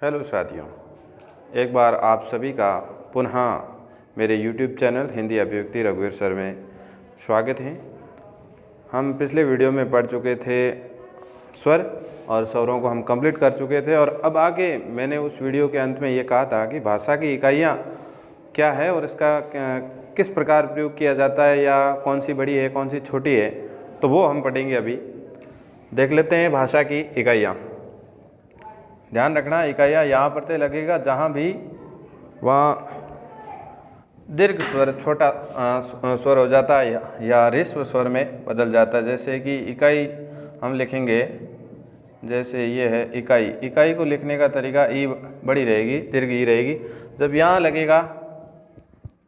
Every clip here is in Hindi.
हेलो साथियों, एक बार आप सभी का पुनः मेरे YouTube चैनल हिंदी अभिव्यक्ति रघुवीर सर में स्वागत है। हम पिछले वीडियो में पढ़ चुके थे स्वर और स्वरों को हम कंप्लीट कर चुके थे और अब आगे मैंने उस वीडियो के अंत में ये कहा था कि भाषा की इकाइयाँ क्या है और इसका किस प्रकार प्रयोग किया जाता है या कौन सी बड़ी है कौन सी छोटी है, तो वो हम पढ़ेंगे। अभी देख लेते हैं भाषा की इकाइयाँ। ध्यान रखना, इकाइयाँ यहाँ पर तो लगेगा जहाँ भी वहाँ दीर्घ स्वर छोटा स्वर हो जाता है या ह्रस्व स्वर में बदल जाता है। जैसे कि इकाई हम लिखेंगे, जैसे ये है इकाई। इकाई को लिखने का तरीका ई बड़ी रहेगी, दीर्घ ई रहेगी। जब यहाँ लगेगा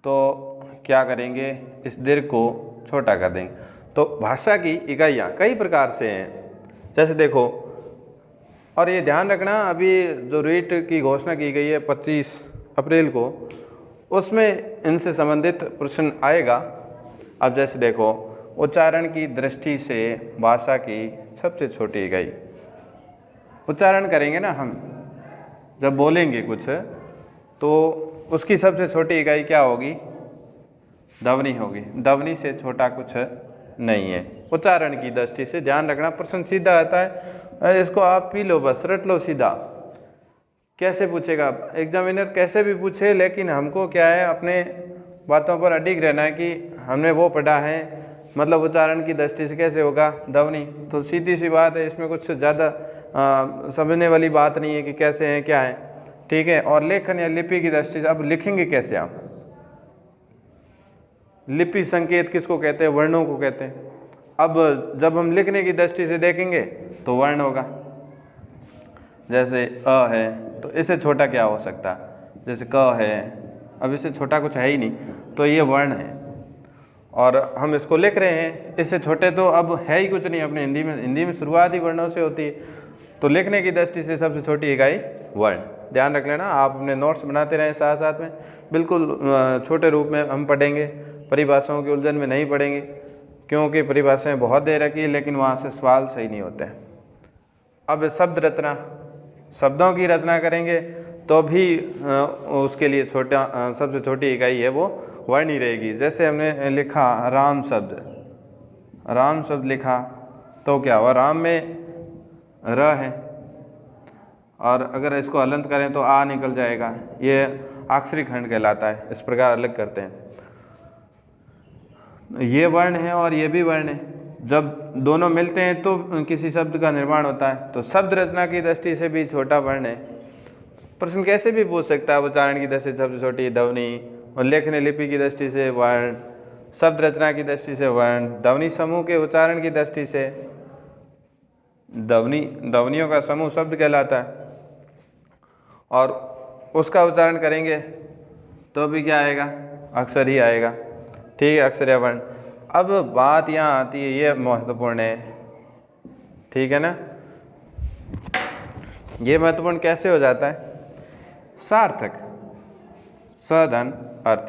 तो क्या करेंगे, इस दीर्घ को छोटा कर देंगे। तो भाषा की इकाइयाँ कई प्रकार से हैं, जैसे देखो। और ये ध्यान रखना, अभी जो रीट की घोषणा की गई है 25 अप्रैल को, उसमें इनसे संबंधित प्रश्न आएगा। अब जैसे देखो, उच्चारण की दृष्टि से भाषा की सबसे छोटी इकाई। उच्चारण करेंगे ना हम, जब बोलेंगे कुछ तो उसकी सबसे छोटी इकाई क्या होगी? ध्वनि होगी। ध्वनि से छोटा कुछ नहीं है उच्चारण की दृष्टि से। ध्यान रखना, प्रश्न सीधा आता है, इसको आप पी लो, बस रट लो सीधा। कैसे पूछेगा एग्जामिनर, कैसे भी पूछे, लेकिन हमको क्या है, अपने बातों पर अडिग रहना है कि हमने वो पढ़ा है, मतलब उच्चारण की दृष्टि से कैसे होगा ध्वनि। तो सीधी सी बात है, इसमें कुछ ज़्यादा समझने वाली बात नहीं है कि कैसे हैं क्या है, ठीक है। और लेखन या लिपि की दृष्टि से, अब लिखेंगे कैसे आप? लिपि संकेत किसको कहते हैं? वर्णों को कहते हैं। अब जब हम लिखने की दृष्टि से देखेंगे तो वर्ण होगा। जैसे अ है तो इससे छोटा क्या हो सकता है? जैसे क है, अब इससे छोटा कुछ है ही नहीं, तो ये वर्ण है और हम इसको लिख रहे हैं। इससे छोटे तो अब है ही कुछ नहीं अपने हिंदी में शुरुआत ही वर्णों से होती है। तो लिखने की दृष्टि से सबसे छोटी इकाई वर्ण। ध्यान रख लेना, आप अपने नोट्स बनाते रहें साथ साथ में। बिल्कुल छोटे रूप में हम पढ़ेंगे, परिभाषाओं की उलझन में नहीं पढ़ेंगे, क्योंकि परिभाषाएं बहुत दे रखी है लेकिन वहाँ से सवाल सही नहीं होते हैं। अब शब्द रचना, शब्दों की रचना करेंगे तो भी उसके लिए सबसे छोटी इकाई है वो वर्ण ही रहेगी। जैसे हमने लिखा राम शब्द लिखा तो क्या हुआ? राम में र है और अगर इसको हलंत करें तो आ निकल जाएगा। ये अक्षरी खंड कहलाता है। इस प्रकार अलग करते हैं। ये वर्ण है और ये भी वर्ण है। जब दोनों मिलते हैं तो किसी शब्द का निर्माण होता है। तो शब्द रचना की दृष्टि से भी छोटा वर्ण है। प्रश्न कैसे भी पूछ सकता है, उच्चारण की दृष्टि से सबसे छोटी ध्वनि, और लेखन लिपि की दृष्टि से वर्ण, शब्द रचना की दृष्टि से वर्ण, ध्वनि समूह के उच्चारण की दृष्टि से ध्वनियों का समूह शब्द कहलाता है। और उसका उच्चारण करेंगे तो भी क्या आएगा? अक्षर ही आएगा, ठीक है, अक्षर या वर्ण। अब बात यहाँ आती है, ये महत्वपूर्ण है, ठीक है ना। ये महत्वपूर्ण कैसे हो जाता है? सार्थक, सधन अर्थ।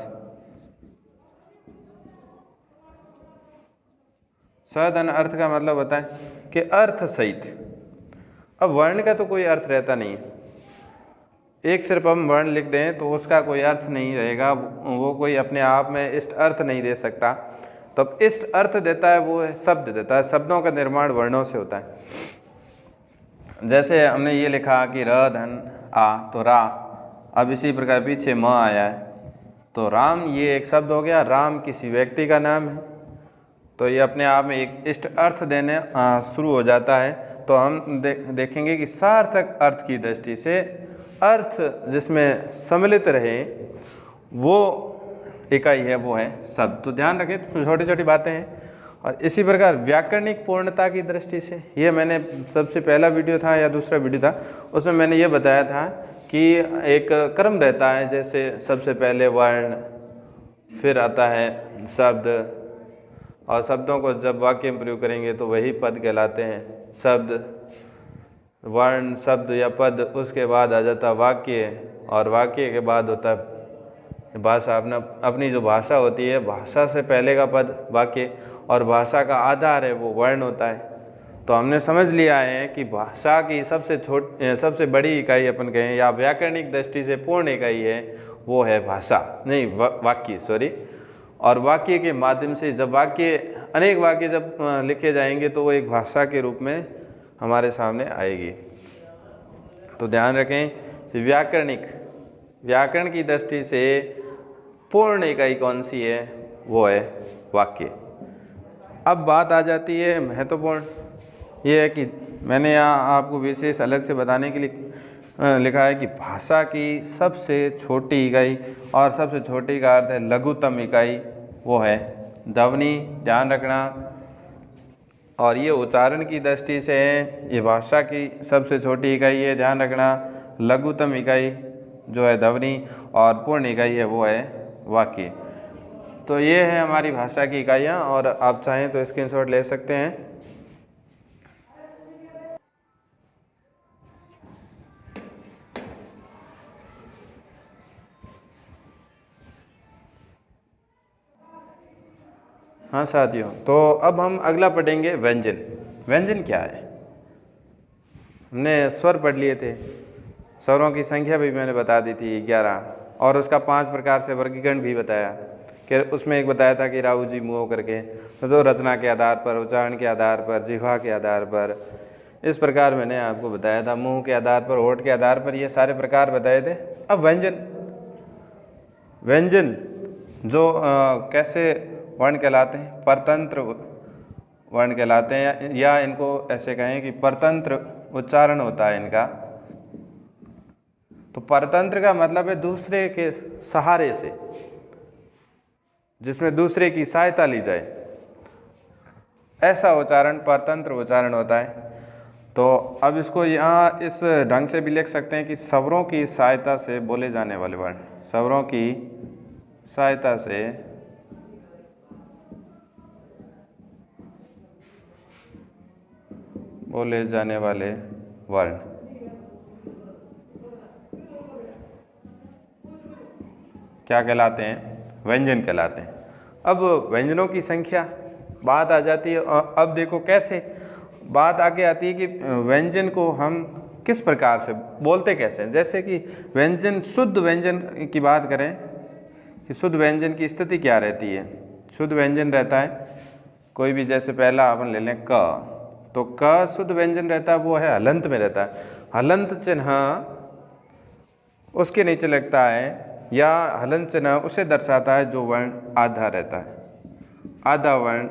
सधन अर्थ का मतलब होता है कि अर्थ सहित। अब वर्ण का तो कोई अर्थ रहता नहीं है। एक सिर्फ हम वर्ण लिख दें तो उसका कोई अर्थ नहीं रहेगा, वो कोई अपने आप में इष्ट अर्थ नहीं दे सकता। तब इष्ट अर्थ देता है वो शब्द देता है। शब्दों का निर्माण वर्णों से होता है। जैसे हमने ये लिखा कि र धन आ, तो रा। अब इसी प्रकार पीछे म आया है तो राम, ये एक शब्द हो गया। राम किसी व्यक्ति का नाम है, तो ये अपने आप में एक इष्ट अर्थ देने शुरू हो जाता है। तो हम देखेंगे कि सार्थक अर्थ की दृष्टि से अर्थ जिसमें सम्मिलित रहे वो इकाई है, वो है शब्द। तो ध्यान रखें, तो छोटी छोटी बातें हैं। और इसी प्रकार व्याकरणिक पूर्णता की दृष्टि से, ये मैंने सबसे पहला वीडियो था या दूसरा वीडियो था, उसमें मैंने ये बताया था कि एक क्रम रहता है। जैसे सबसे पहले वर्ण, फिर आता है शब्द, और शब्दों को जब वाक्य में प्रयोग करेंगे तो वही पद कहलाते हैं। शब्द, वर्ण, शब्द या पद, उसके बाद आ जाता वाक्य, और वाक्य के बाद होता है भाषा। अपनी जो भाषा होती है, भाषा से पहले का पद वाक्य, और भाषा का आधार है वो वर्ण होता है। तो हमने समझ लिया है कि भाषा की सबसे बड़ी इकाई अपन कहें या व्याकरणिक दृष्टि से पूर्ण इकाई है वो है भाषा, नहीं वाक्य, सॉरी। और वाक्य के माध्यम से जब अनेक वाक्य जब लिखे जाएंगे तो वो एक भाषा के रूप में हमारे सामने आएगी। तो ध्यान रखें, व्याकरण की दृष्टि से पूर्ण इकाई कौन सी है, वो है वाक्य। अब बात आ जाती है महत्वपूर्ण, ये है कि मैंने यहाँ आपको विशेष अलग से बताने के लिए लिखा है कि भाषा की सबसे छोटी इकाई, और सबसे छोटी का अर्थ है लघुतम इकाई, वो है ध्वनि। ध्यान रखना, और ये उच्चारण की दृष्टि से ये भाषा की सबसे छोटी इकाई है, ध्यान रखना। लघुतम इकाई जो है ध्वनि, और पूर्ण इकाई है वो है वाक्य। तो ये है हमारी भाषा की इकाइयाँ, और आप चाहें तो स्क्रीनशॉट ले सकते हैं। हाँ साथियों, तो अब हम अगला पढ़ेंगे व्यंजन। व्यंजन क्या है? हमने स्वर पढ़ लिए थे, स्वरों की संख्या भी मैंने बता दी थी 11, और उसका 5 प्रकार से वर्गीकरण भी बताया। कि उसमें एक बताया था कि राहु जी मुँह करके, तो रचना के आधार पर, उच्चारण के आधार पर, जिह्वा के आधार पर, इस प्रकार मैंने आपको बताया था। मुँह के आधार पर, होठ के आधार पर, ये सारे प्रकार बताए थे। अब व्यंजन जो कैसे वर्ण कहलाते हैं? परतंत्र वर्ण कहलाते हैं, या इनको ऐसे कहें कि परतंत्र उच्चारण होता है इनका। तो परतंत्र का मतलब है दूसरे के सहारे से, जिसमें दूसरे की सहायता ली जाए, ऐसा उच्चारण परतंत्र उच्चारण होता है। तो अब इसको यहाँ इस ढंग से भी लिख सकते हैं कि स्वरों की सहायता से बोले जाने वाले वर्ण, स्वरों की सहायता से बोले जाने वाले वर्ण क्या कहलाते हैं? व्यंजन कहलाते हैं। अब व्यंजनों की संख्या बात आ जाती है। अब देखो कैसे बात आगे आती है कि व्यंजन को हम किस प्रकार से बोलते कैसे हैं। जैसे कि व्यंजन, शुद्ध व्यंजन की बात करें कि शुद्ध व्यंजन की स्थिति क्या रहती है। शुद्ध व्यंजन रहता है कोई भी, जैसे पहला अपन ले लें क, तो क शुद्ध व्यंजन रहता है, वो है हलंत में रहता है। हलंत चिन्ह उसके नीचे लगता है, या हलंत चिन्ह उसे दर्शाता है जो वर्ण आधा रहता है। आधा वर्ण,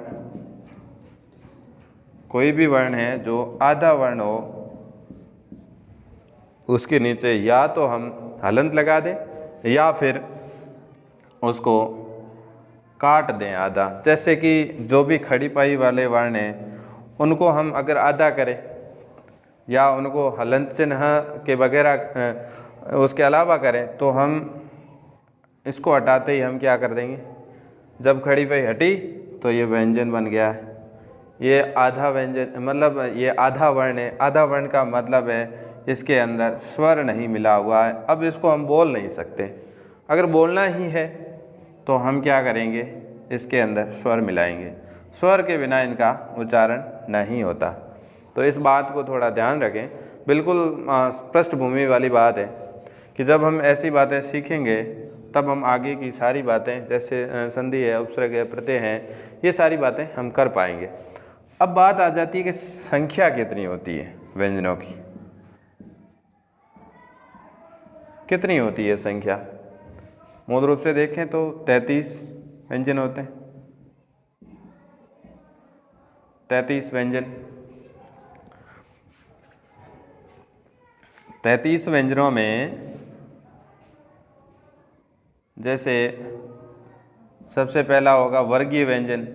कोई भी वर्ण है जो आधा वर्ण हो, उसके नीचे या तो हम हलंत लगा दें या फिर उसको काट दें आधा। जैसे कि जो भी खड़ी पाई वाले वर्ण हैं उनको हम अगर आधा करें या उनको हलंत चिन्ह के वगैरह उसके अलावा करें, तो हम इसको हटाते ही हम क्या कर देंगे, जब खड़ी पाई हटी तो ये व्यंजन बन गया है। ये आधा व्यंजन, मतलब ये आधा वर्ण है। आधा वर्ण का मतलब है इसके अंदर स्वर नहीं मिला हुआ है। अब इसको हम बोल नहीं सकते। अगर बोलना ही है तो हम क्या करेंगे, इसके अंदर स्वर मिलाएंगे। स्वर के बिना इनका उच्चारण नहीं होता। तो इस बात को थोड़ा ध्यान रखें। बिल्कुल पृष्ठभूमि वाली बात है कि जब हम ऐसी बातें सीखेंगे तब हम आगे की सारी बातें, जैसे संधि है, उपसर्ग है, प्रत्यय हैं, ये सारी बातें हम कर पाएंगे। अब बात आ जाती है कि संख्या कितनी होती है व्यंजनों की, कितनी होती है संख्या। मूल रूप से देखें तो 33 व्यंजन होते हैं। 33 व्यंजन, 33 व्यंजनों में जैसे सबसे पहला होगा वर्गीय व्यंजन।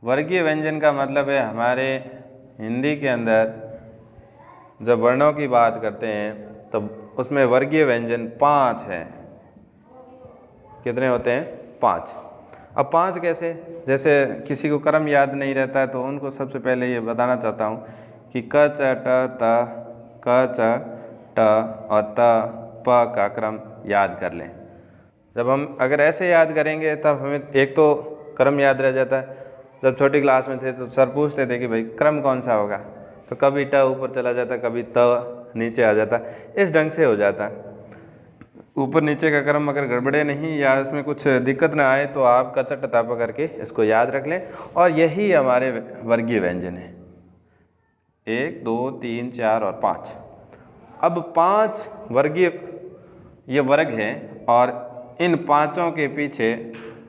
वर्गीय व्यंजन का मतलब है हमारे हिंदी के अंदर जब वर्णों की बात करते हैं तो उसमें वर्गीय व्यंजन 5 हैं। कितने होते हैं? 5। अब 5 कैसे? जैसे किसी को क्रम याद नहीं रहता है तो उनको सबसे पहले ये बताना चाहता हूँ कि क च ट त, क च ट और त प का क्रम याद कर लें। जब हम अगर ऐसे याद करेंगे तब हमें एक तो क्रम याद रह जाता है, जब छोटी क्लास में थे तो सर पूछते थे कि भाई क्रम कौन सा होगा, तो कभी ट ऊपर चला जाता, कभी त नीचे आ जाता, इस ढंग से हो जाता। ऊपर नीचे का क्रम अगर गड़बड़े नहीं या इसमें कुछ दिक्कत ना आए तो आप कचट टापा करके इसको याद रख लें। और यही हमारे वर्गीय व्यंजन है, 1 2 3 4 और 5। अब 5 वर्गीय ये वर्ग हैं और इन पांचों के पीछे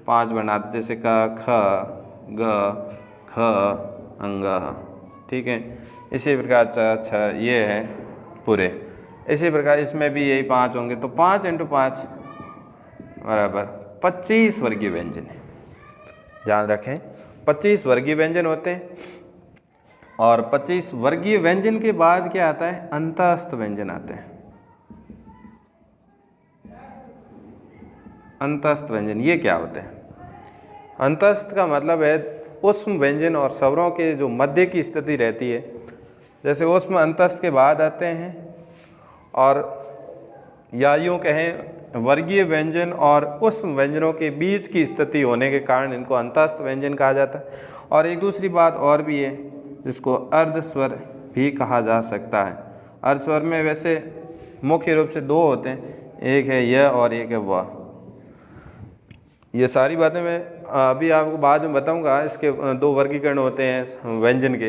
5 बनाते, जैसे क ख ग ख अंग, ठीक है। इसी प्रकार च छ ये है पूरे। इसी प्रकार इसमें भी यही 5 होंगे, तो 5 × 5 बराबर 25 वर्गीय व्यंजन है। ध्यान रखें 25 वर्गीय व्यंजन होते हैं। और 25 वर्गीय व्यंजन के बाद क्या आता है, अंतःस्थ व्यंजन आते हैं। अंतःस्थ व्यंजन ये क्या होते हैं? अंतःस्थ का मतलब है ऊष्म व्यंजन और स्वरों के जो मध्य की स्थिति रहती है, जैसे ऊष्म अंतःस्थ के बाद आते हैं, और या यूँ कहें वर्गीय व्यंजन और ऊष्म व्यंजनों के बीच की स्थिति होने के कारण इनको अंतःस्थ व्यंजन कहा जाता है। और एक दूसरी बात और भी है जिसको अर्धस्वर भी कहा जा सकता है। अर्धस्वर में वैसे मुख्य रूप से 2 होते हैं, एक है य और एक है व। ये सारी बातें मैं अभी आपको बाद में बताऊंगा। इसके 2 वर्गीकरण होते हैं व्यंजन के,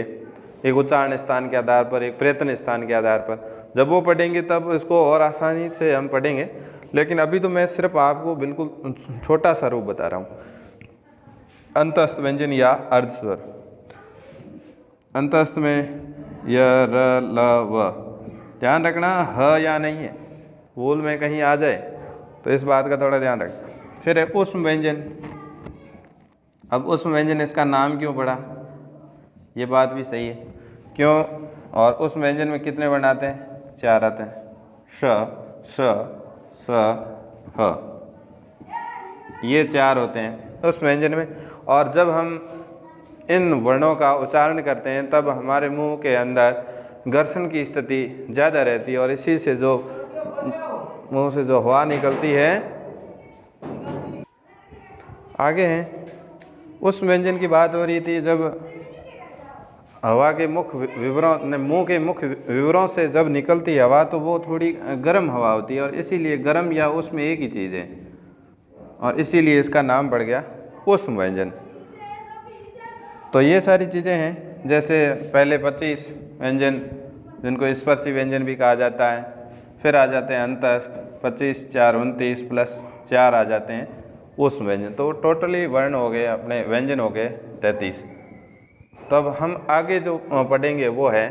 एक उच्चारण स्थान के आधार पर, एक प्रयत्न स्थान के आधार पर। जब वो पढ़ेंगे तब इसको और आसानी से हम पढ़ेंगे, लेकिन अभी तो मैं सिर्फ आपको बिल्कुल छोटा सा रूप बता रहा हूँ। अंतःस्थ व्यंजन या अर्धस्वर। अंतःस्थ में य र ल व, ध्यान रखना ह या नहीं है, बोल में कहीं आ जाए तो इस बात का थोड़ा ध्यान रखें। फिर है ऊष्म व्यंजन। अब ऊष्म व्यंजन इसका नाम क्यों पड़ा, ये बात भी सही है, क्यों? और ऊष्म व्यंजन में कितने वर्ण आते हैं? 4 आते हैं, श स ह, ये 4 होते हैं उस व्यंजन में। और जब हम इन वर्णों का उच्चारण करते हैं तब हमारे मुंह के अंदर घर्षण की स्थिति ज़्यादा रहती है, और इसी से जो मुंह से जो हवा निकलती है, आगे हैं उस व्यंजन की बात हो रही थी। जब हवा के मुख्य विवरों मुंह के मुख्य विवरों से जब निकलती है हवा, तो वो थोड़ी गर्म हवा होती है, और इसीलिए गर्म या ऊष्म एक ही चीज़ है, और इसीलिए इसका नाम पड़ गया ऊष्म व्यंजन। तो ये सारी चीज़ें हैं। जैसे पहले 25 व्यंजन जिनको स्पर्शी व्यंजन भी कहा जाता है, फिर आ जाते हैं अंतःस्थ, 25 4 29 प्लस 4 आ जाते हैं ऊष्म व्यंजन। तो टोटली वर्ण हो गए, अपने व्यंजन हो गए 33। तो अब हम आगे जो पढ़ेंगे वो है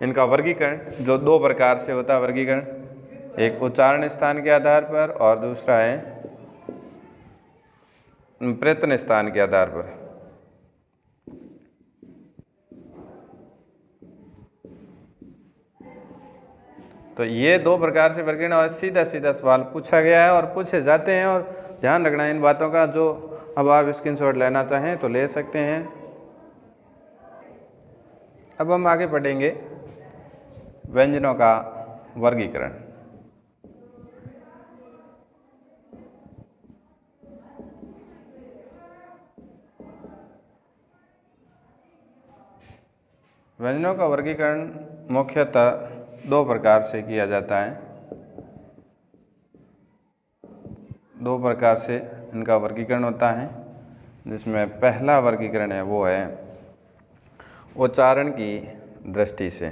इनका वर्गीकरण, जो 2 प्रकार से होता है वर्गीकरण, एक उच्चारण स्थान के आधार पर और दूसरा है प्रयत्न स्थान के आधार पर। तो ये 2 प्रकार से वर्गीकरण, और सीधा सीधा सवाल पूछा गया है और पूछे जाते हैं, और ध्यान रखना इन बातों का। जो अब आप स्क्रीनशॉट लेना चाहें तो ले सकते हैं। अब हम आगे पढ़ेंगे व्यंजनों का वर्गीकरण। व्यंजनों का वर्गीकरण मुख्यतः 2 प्रकार से किया जाता है। 2 प्रकार से इनका वर्गीकरण होता है, जिसमें पहला वर्गीकरण है वो है उच्चारण की दृष्टि से।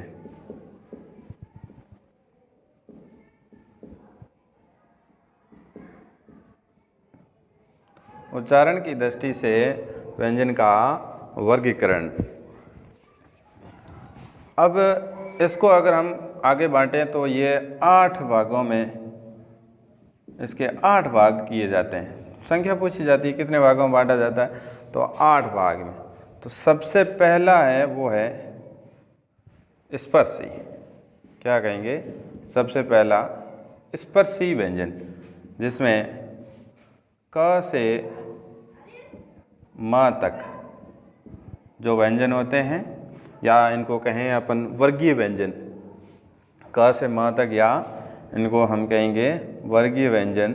उच्चारण की दृष्टि से व्यंजन का वर्गीकरण। अब इसको अगर हम आगे बांटें तो ये 8 भागों में, इसके 8 भाग किए जाते हैं। संख्या पूछी जाती है कितने भागों में बांटा जाता है, तो 8 भाग में। तो सबसे पहला है वो है स्पर्शी। क्या कहेंगे? सबसे पहला स्पर्शी व्यंजन, जिसमें क से म तक जो व्यंजन होते हैं, या इनको कहें अपन वर्गीय व्यंजन, क से म तक, या इनको हम कहेंगे वर्गीय व्यंजन।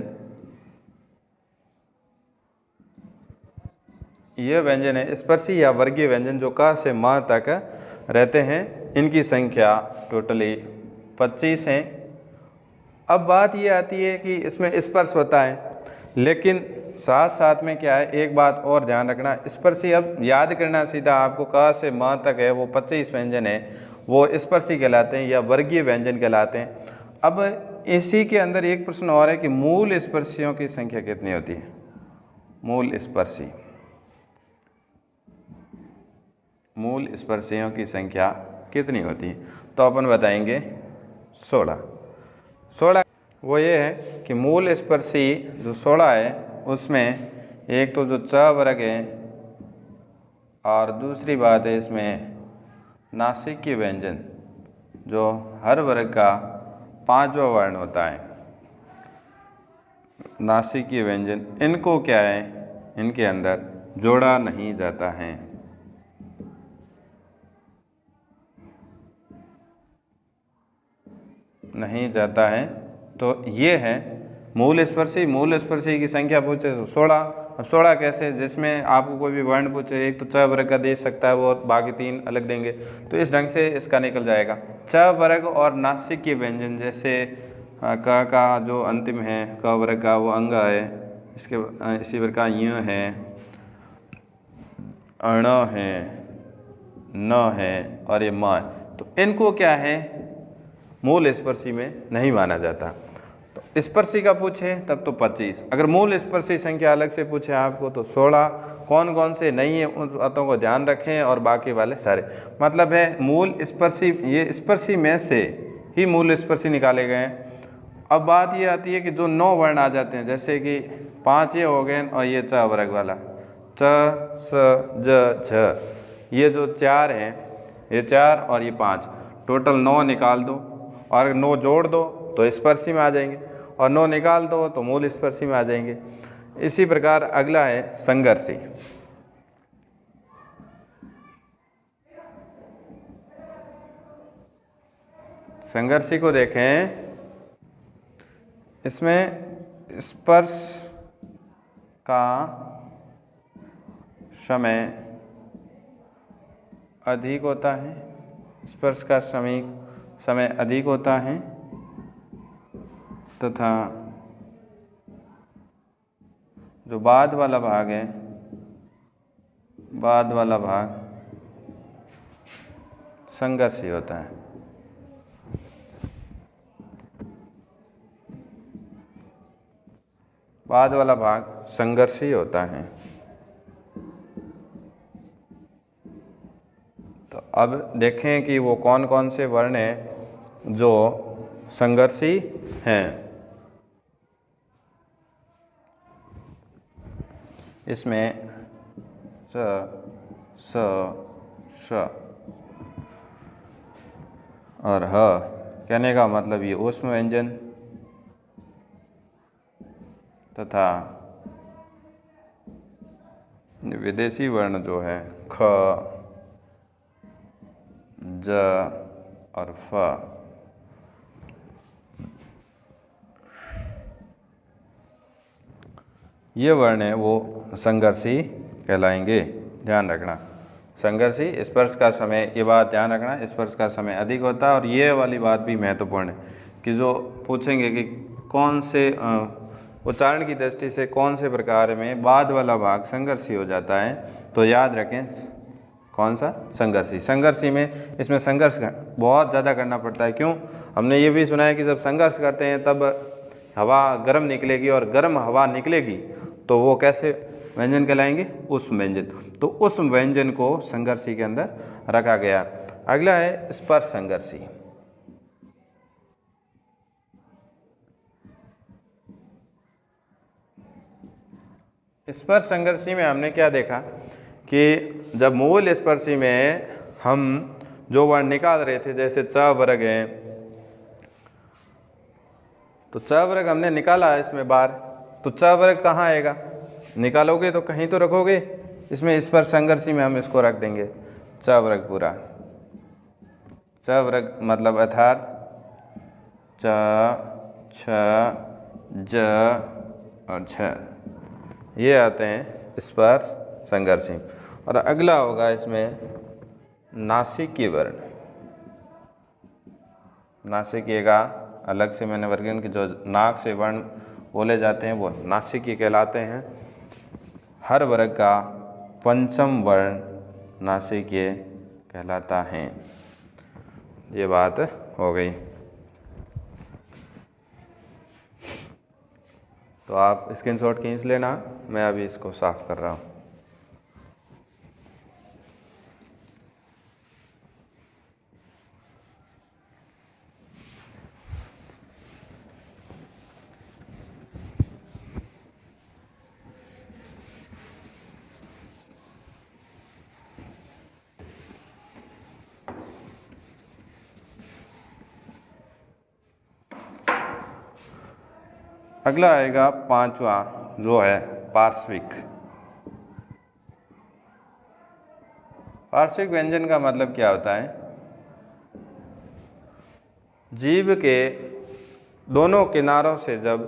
ये व्यंजन है स्पर्शी या वर्गीय व्यंजन जो क से म तक रहते हैं, इनकी संख्या टोटली 25 हैं। अब बात ये आती है कि इसमें स्पर्श होता है, लेकिन साथ साथ में क्या है, एक बात और ध्यान रखना, स्पर्शी अब याद करना सीधा आपको, क से म तक है वो 25 व्यंजन है, वो स्पर्शी कहलाते हैं या वर्गीय व्यंजन कहलाते हैं। अब इसी के अंदर एक प्रश्न और है कि मूल स्पर्शियों की संख्या कितनी होती है। मूल स्पर्शियों की संख्या कितनी होती है, तो अपन बताएंगे 16। वो ये है कि मूल स्पर्शी जो 16 है उसमें एक तो जो च वर्ग है और दूसरी बात है इसमें नासिकीय व्यंजन जो हर वर्ग का 5वां वर्ण होता है। नासिकीय व्यंजन इनको क्या है, इनके अंदर जोड़ा नहीं जाता है। नहीं जाता है, तो ये है मूल स्पर्शी। मूल स्पर्शी की संख्या पूछे तो 16। अब 16 कैसे, जिसमें आपको कोई भी वर्ण पूछे, एक तो च वर्ग का दे सकता है वो, और बाकी 3 अलग देंगे, तो इस ढंग से इसका निकल जाएगा। च वर्ग और नासिकीय व्यंजन जैसे क का जो अंतिम है क वर्ग का वो अंग है, इसके इसी प्रकार य है, अण है, न है और ये म, तो इनको क्या है मूल स्पर्शी में नहीं माना जाता। तो स्पर्शी का पूछे तब तो 25, अगर मूल स्पर्शी संख्या अलग से पूछे आपको तो 16। कौन कौन से नहीं है उन बातों को ध्यान रखें, और बाकी वाले सारे, मतलब है मूल स्पर्शी, ये स्पर्शी में से ही मूल स्पर्शी निकाले गए हैं। अब बात ये आती है कि जो 9 वर्ण आ जाते हैं, जैसे कि 5 ये हो गए और ये च वर्ग वाला च स ज झ, ये जो 4 हैं, ये 4 और ये 5, टोटल 9 निकाल दो, और 9 जोड़ दो तो स्पर्शी में आ जाएंगे, और 9 निकाल दो तो मूल स्पर्शी में आ जाएंगे। इसी प्रकार अगला है संघर्षी। संघर्षी को देखें, इसमें स्पर्श का समय अधिक होता है, स्पर्श का समय अधिक होता है, तथा जो बाद वाला भाग है, बाद वाला भाग संघर्षी होता है। बाद वाला भाग संघर्षी होता है। तो अब देखें कि वो कौन कौन से वर्ण हैं जो संघर्षी हैं। इसमें स, स, श और ह कहने का मतलब ये ऊष्म व्यंजन तथा विदेशी वर्ण जो है ख, ज और फ, ये वर्ण है वो संघर्षी कहलाएंगे। ध्यान रखना, संघर्षी स्पर्श का समय, ये बात ध्यान रखना, स्पर्श का समय अधिक होता है। और ये वाली बात भी महत्वपूर्ण है कि जो पूछेंगे कि कौन से उच्चारण की दृष्टि से कौन से प्रकार में बाद वाला भाग संघर्षी हो जाता है, तो याद रखें कौन सा, संघर्षी। संघर्षी में इसमें संघर्ष बहुत ज़्यादा करना पड़ता है। क्यों, हमने ये भी सुना है कि जब संघर्ष करते हैं तब हवा गर्म निकलेगी, और गर्म हवा निकलेगी तो वो कैसे व्यंजन कहलाएंगे, ऊष्म व्यंजन। तो ऊष्म व्यंजन को संघर्षी के अंदर रखा गया। अगला है स्पर्श संघर्षी। स्पर्श संघर्षी में हमने क्या देखा कि जब मूल स्पर्शी में हम जो वर्ण निकाल रहे थे, जैसे च वर्ग है, तो च वर्ग हमने निकाला है इसमें बार, तो च वर्ग कहाँ आएगा, निकालोगे तो कहीं तो रखोगे, इसमें स्पर्श संघर्षी में हम इसको रख देंगे च वर्ग पूरा। च वर्ग मतलब अर्थात च, छ, ज और छ, ये आते हैं स्पर्श संघर्षहीन। और अगला होगा इसमें नासिकीय वर्ण। नासिकीय का अलग से मैंने वर्गीकरण की, जो नाक से वर्ण बोले जाते हैं वो नासिकीय कहलाते हैं। हर वर्ग का पंचम वर्ण नासिकीय कहलाता है। ये बात हो गई। तो आप स्क्रीनशॉट खींच लेना, मैं अभी इसको साफ कर रहा हूँ। अगला आएगा पांचवा, जो है पार्श्विक। पार्श्विक व्यंजन का मतलब क्या होता है? जीभ के दोनों किनारों से जब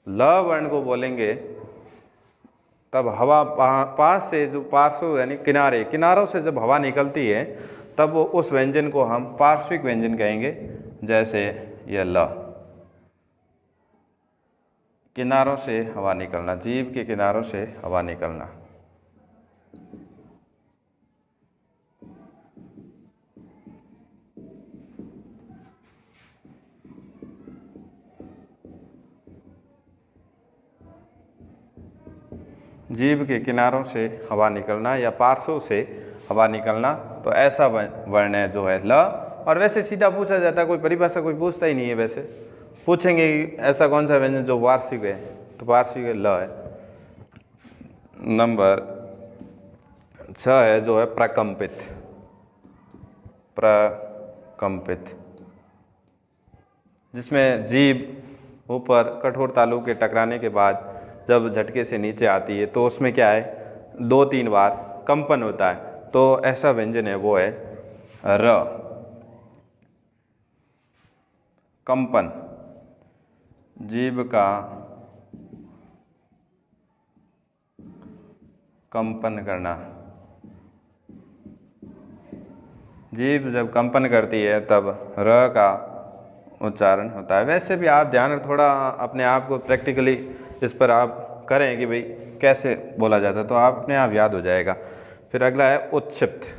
ल वर्ण को बोलेंगे तब हवा पास से, जो पार्श्व यानी किनारे, किनारों से जब हवा निकलती है तब वो उस व्यंजन को हम पार्श्विक व्यंजन कहेंगे। जैसे यह ल, किनारों से हवा निकलना, जीभ के किनारों से हवा निकलना। जीभ के किनारों से हवा निकलना या पार्श्व से हवा निकलना, तो ऐसा वर्ण है जो है ल। और वैसे सीधा पूछा जाता है, कोई परिभाषा कोई पूछता ही नहीं है। वैसे पूछेंगे कि ऐसा कौन सा व्यंजन जो वार्षिक है, तो वार्षिक ल है। नंबर 6 है जो है प्रकंपित। प्रकंपित, जिसमें जीभ ऊपर कठोर तालु के टकराने के बाद जब झटके से नीचे आती है तो उसमें क्या है, 2-3 बार कंपन होता है। तो ऐसा व्यंजन है वो है र। कंपन, जीभ का कंपन करना। जीभ जब कंपन करती है तब र का उच्चारण होता है। वैसे भी आप ध्यान थोड़ा अपने आप को प्रैक्टिकली इस पर आप करें कि भाई कैसे बोला जाता है, तो आप अपने आप याद हो जाएगा। फिर अगला है उत्क्षिप्त।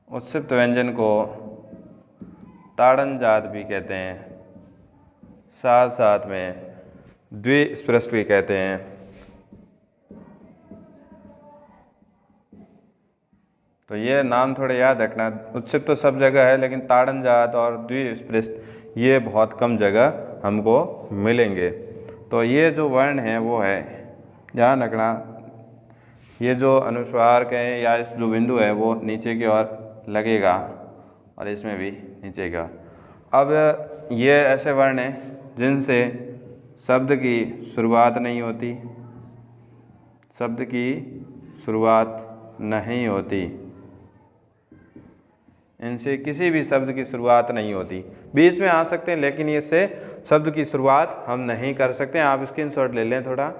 उत्क्षिप्त व्यंजन को ताड़न जात भी कहते हैं, साथ साथ में द्विस्पृष्ट भी कहते हैं। तो ये नाम थोड़े याद रखना। उत्क्षिप्त तो सब जगह है, लेकिन ताड़न जात और द्विस्पृष्ट ये बहुत कम जगह हमको मिलेंगे। तो ये जो वर्ण है वो है, ध्यान रखना, ये जो अनुस्वार के या इस जो बिंदु है वो नीचे की ओर लगेगा और इसमें भी नीचे की ओर। अब ये ऐसे वर्ण हैं जिनसे शब्द की शुरुआत नहीं होती, शब्द की शुरुआत नहीं होती, इनसे किसी भी शब्द की शुरुआत नहीं होती। बीच में आ सकते हैं लेकिन इससे शब्द की शुरुआत हम नहीं कर सकते। आप स्क्रीनशॉट ले लें थोड़ा।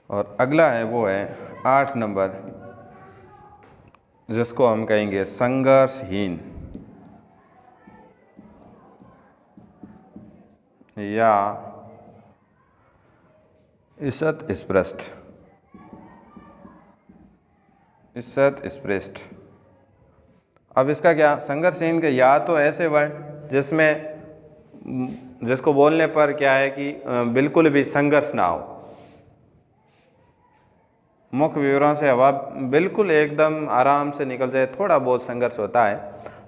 और अगला है वो है 8 नंबर, जिसको हम कहेंगे संघर्षहीन या ईषत् स्पृष्ट। ईषत् स्पृष्ट। अब इसका क्या, संघर्षहीन के या तो ऐसे वर्ण जिसको बोलने पर क्या है कि बिल्कुल भी संघर्ष ना हो, मुख विवरों से हवा बिल्कुल एकदम आराम से निकल जाए, थोड़ा बहुत संघर्ष होता है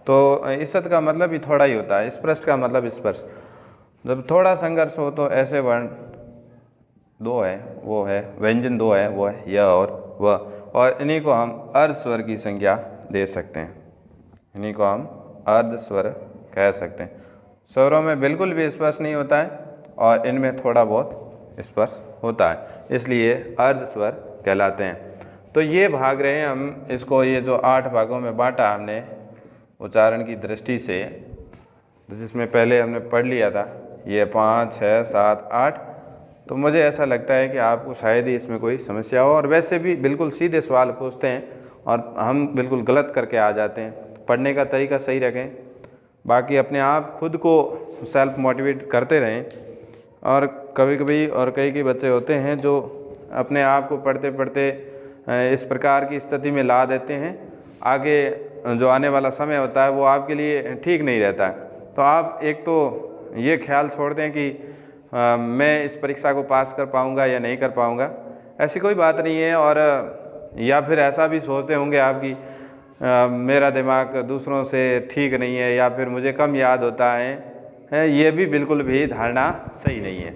तो ईषत् का मतलब ही थोड़ा ही होता है, स्पृष्ट का मतलब स्पर्श। जब थोड़ा संघर्ष हो तो ऐसे वर्ण 2 है, वो है व्यंजन 2 है, वो है य और व, और इन्हीं को हम अर्ध स्वर की संज्ञा दे सकते हैं। इन्हीं को हम अर्ध स्वर कह सकते हैं। स्वरों में बिल्कुल भी स्पर्श नहीं होता है और इनमें थोड़ा बहुत स्पर्श होता है, इसलिए अर्ध स्वर कहलाते हैं। तो ये भाग रहे हैं हम इसको, ये जो 8 भागों में बांटा हमने, उच्चारण की दृष्टि से, जिसमें पहले हमने पढ़ लिया था ये 5, 6, 7, 8, तो मुझे ऐसा लगता है कि आपको शायद ही इसमें कोई समस्या हो। और वैसे भी बिल्कुल सीधे सवाल पूछते हैं और हम बिल्कुल गलत करके आ जाते हैं। पढ़ने का तरीका सही रखें, बाकी अपने आप खुद को सेल्फ मोटिवेट करते रहें। और कभी कभी और कई बच्चे होते हैं जो अपने आप को पढ़ते पढ़ते इस प्रकार की स्थिति में ला देते हैं, आगे जो आने वाला समय होता है वो आपके लिए ठीक नहीं रहता है। तो आप एक तो ये ख्याल छोड़ दें कि मैं इस परीक्षा को पास कर पाऊँगा या नहीं कर पाऊँगा, ऐसी कोई बात नहीं है। और या फिर ऐसा भी सोचते होंगे आप कि मेरा दिमाग दूसरों से ठीक नहीं है या फिर मुझे कम याद होता है, ये भी बिल्कुल भी धारणा सही नहीं है,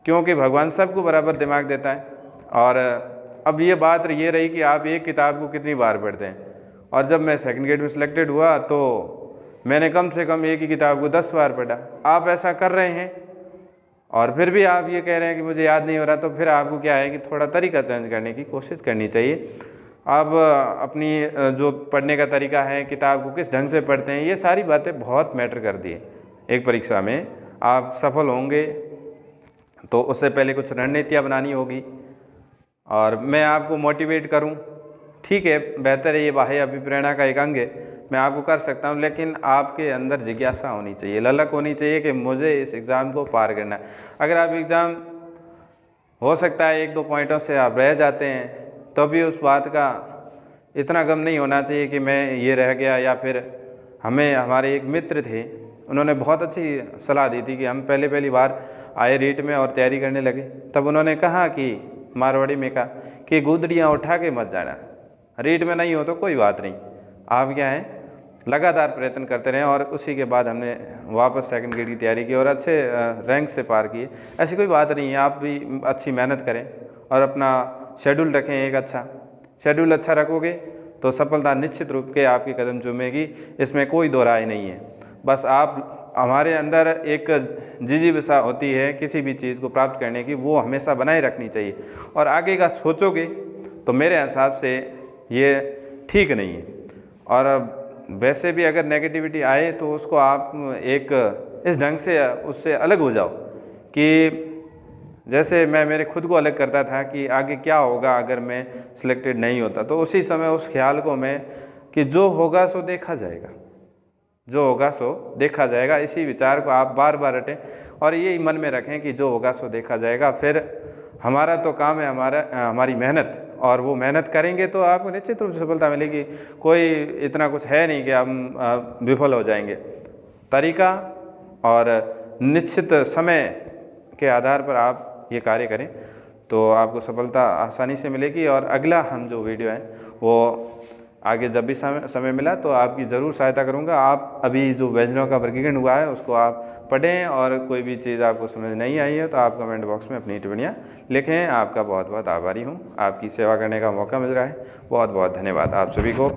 क्योंकि भगवान सबको बराबर दिमाग देता है। और अब ये बात ये रही कि आप एक किताब को कितनी बार पढ़ते हैं। और जब मैं सेकंड ग्रेड में सिलेक्टेड हुआ तो मैंने कम से कम एक ही किताब को 10 बार पढ़ा। आप ऐसा कर रहे हैं और फिर भी आप ये कह रहे हैं कि मुझे याद नहीं हो रहा, तो फिर आपको क्या है कि थोड़ा तरीका चेंज करने की कोशिश करनी चाहिए। आप अपनी जो पढ़ने का तरीका है, किताब को किस ढंग से पढ़ते हैं, ये सारी बातें बहुत मैटर करती है। एक परीक्षा में आप सफल होंगे तो उससे पहले कुछ रणनीतियाँ बनानी होगी। और मैं आपको मोटिवेट करूं, ठीक है, बेहतर है, ये बाह्य अभिप्रेरणा का एक अंग है, मैं आपको कर सकता हूं, लेकिन आपके अंदर जिज्ञासा होनी चाहिए, ललक होनी चाहिए कि मुझे इस एग्ज़ाम को पार करना है। अगर आप एग्ज़ाम हो सकता है 1-2 पॉइंटों से आप रह जाते हैं, तो भी उस बात का इतना गम नहीं होना चाहिए कि मैं ये रह गया। या फिर हमारे एक मित्र थे, उन्होंने बहुत अच्छी सलाह दी थी कि हम पहली बार आए रीट में और तैयारी करने लगे, तब उन्होंने कहा कि मारवाड़ी में कहा कि गुदड़ियाँ उठा के मत जाना, रीट में नहीं हो तो कोई बात नहीं, आप क्या हैं लगातार प्रयत्न करते रहें। और उसी के बाद हमने वापस सेकंड ग्रेड की तैयारी की और अच्छे रैंक से पार किए। ऐसी कोई बात नहीं है, आप भी अच्छी मेहनत करें और अपना शेड्यूल रखें। एक अच्छा शेड्यूल अच्छा रखोगे तो सफलता निश्चित रूप के आपके कदम चूमेगी, इसमें कोई दो राय नहीं है। बस आप हमारे अंदर एक जिज्ञासा होती है किसी भी चीज़ को प्राप्त करने की, वो हमेशा बनाए रखनी चाहिए। और आगे का सोचोगे तो मेरे हिसाब से ये ठीक नहीं है। और वैसे भी अगर नेगेटिविटी आए तो उसको आप एक इस ढंग से उससे अलग हो जाओ कि जैसे मैं मेरे खुद को अलग करता था कि आगे क्या होगा अगर मैं सिलेक्टेड नहीं होता, तो उसी समय उस ख्याल को मैं कि जो होगा सो देखा जाएगा, जो होगा सो देखा जाएगा, इसी विचार को आप बार बार रटें और यही मन में रखें कि जो होगा सो देखा जाएगा। फिर हमारा तो काम है हमारी मेहनत, और वो मेहनत करेंगे तो आपको निश्चित रूप से सफलता मिलेगी। कोई इतना कुछ है नहीं कि हम विफल हो जाएंगे। तरीका और निश्चित समय के आधार पर आप ये कार्य करें तो आपको सफलता आसानी से मिलेगी। और अगला हम जो वीडियो है वो आगे जब भी समय मिला तो आपकी ज़रूर सहायता करूंगा। आप अभी जो व्यंजनों का वर्गीकरण हुआ है उसको आप पढ़ें, और कोई भी चीज़ आपको समझ नहीं आई है तो आप कमेंट बॉक्स में अपनी टिप्पणियाँ लिखें। आपका बहुत बहुत आभारी हूँ, आपकी सेवा करने का मौका मिल रहा है। बहुत बहुत धन्यवाद आप सभी को।